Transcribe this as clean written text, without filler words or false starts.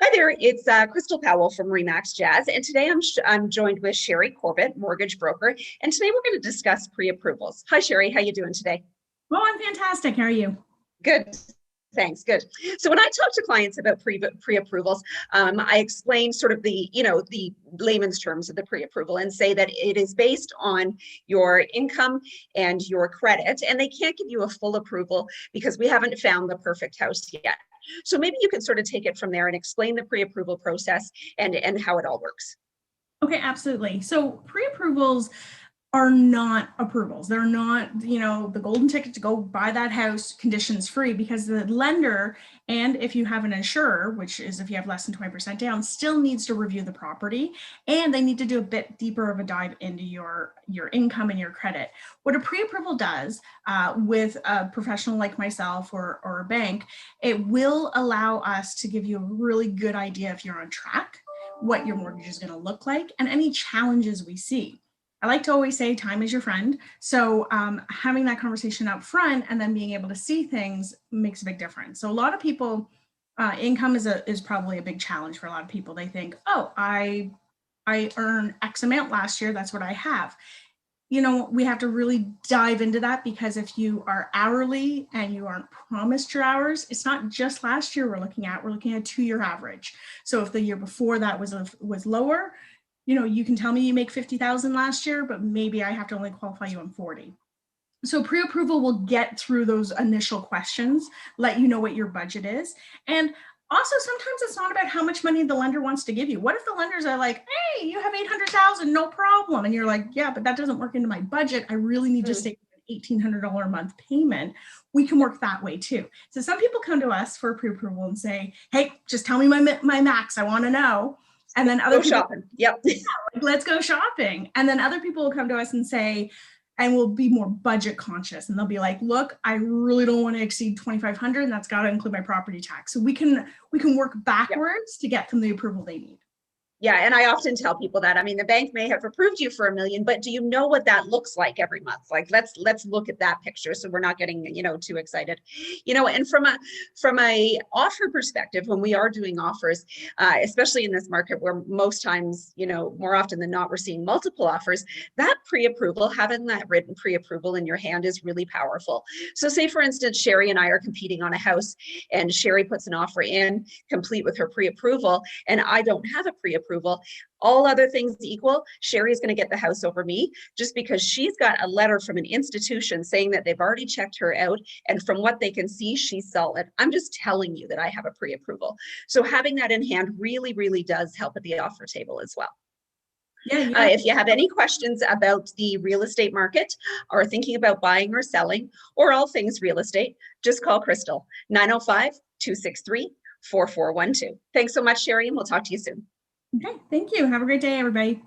Hi there, it's Crystal Powell from Remax Jazz, and today I'm joined with Sherry Corbitt, mortgage broker, and today we're going to discuss pre-approvals. Hi, Sherry, how you doing today? Well, I'm fantastic. How are you? Good. Thanks. Good. So when I talk to clients about pre-approvals, I explain sort of the layman's terms of the pre-approval and say that it is based on your income and your credit, and they can't give you a full approval because we haven't found the perfect house yet. So maybe you can sort of take it from there and explain the pre-approval process and how it all works. Okay, absolutely. So pre-approvals are not approvals. They're not, the golden ticket to go buy that house conditions free, because the lender, and if you have an insurer, which is if you have less than 20% down, still needs to review the property, and they need to do a bit deeper of a dive into your income and your credit. What a pre-approval does with a professional like myself or a bank, it will allow us to give you a really good idea if you're on track, what your mortgage is going to look like, and any challenges we see. I like to always say time is your friend. So having that conversation up front and then being able to see things makes a big difference. So a lot of people, income is probably a big challenge for a lot of people. They think, oh, I earned X amount last year, that's what I have. We have to really dive into that, because if you are hourly and you aren't promised your hours, it's not just last year we're looking at a 2-year average. So if the year before that was lower, you can tell me you make 50,000 last year, but maybe I have to only qualify you on 40. So pre-approval will get through those initial questions, let you know what your budget is. And also, sometimes it's not about how much money the lender wants to give you. What if the lenders are like, hey, you have 800,000, no problem. And you're like, yeah, but that doesn't work into my budget. I really need to save an $1,800 a month payment. We can work that way too. So some people come to us for pre-approval and say, hey, just tell me my max. I want to know. And then other people, shopping. Yep. Yeah, like, let's go shopping. And then other people will come to us and say, and we'll be more budget conscious. And they'll be like, look, I really don't want to exceed 2,500, and that's got to include my property tax. So we can work backwards to get them the approval they need. Yeah, and I often tell people that, I mean, the bank may have approved you for $1 million, but do you know what that looks like every month? Like, let's look at that picture, so we're not getting, too excited. And from a offer perspective, when we are doing offers, especially in this market where most times, more often than not, we're seeing multiple offers, that pre-approval, having that written pre-approval in your hand is really powerful. So say, for instance, Sherry and I are competing on a house, and Sherry puts an offer in complete with her pre-approval, and I don't have a pre-approval. All other things equal, Sherry is going to get the house over me, just because she's got a letter from an institution saying that they've already checked her out, and from what they can see, she's solid. I'm just telling you that I have a pre-approval. So having that in hand really, really does help at the offer table as well. Yeah. If you have any questions about the real estate market, or thinking about buying or selling, or all things real estate, just call Crystal, 905-263-4412. Thanks so much, Sherry, and we'll talk to you soon. Okay, thank you. Have a great day, everybody.